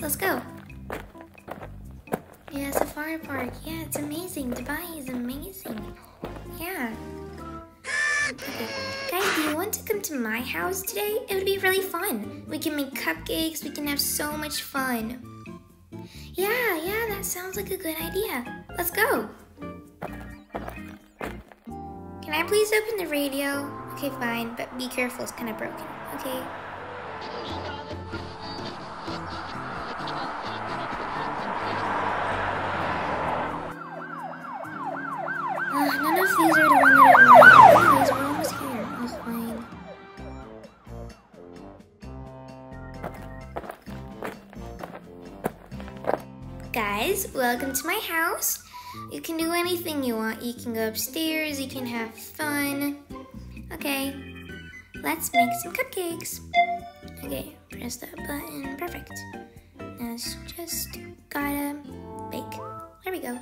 let's go. Yeah, safari park. Yeah, it's amazing. Dubai is amazing. Yeah. Okay. Guys, do you want to come to my house today? It would be really fun. We can make cupcakes. We can have so much fun. Yeah, that sounds like a good idea. Let's go. Can I please open the radio? Okay, fine, but be careful. It's kind of broken. Okay. None of these are the one that I like. Anyways, we're almost here. Oh, fine. Guys, welcome to my house. You can do anything you want. You can go upstairs, you can have fun. Okay, let's make some cupcakes. Okay, press that button. Perfect. Now it's just gotta bake. There we go.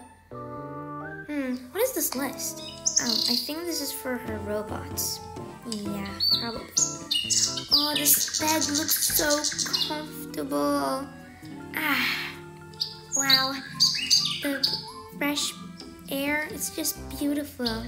What is this list? Oh, I think this is for her robots. Yeah, probably. Oh, this bed looks so comfortable. Wow. The fresh air, it's just beautiful.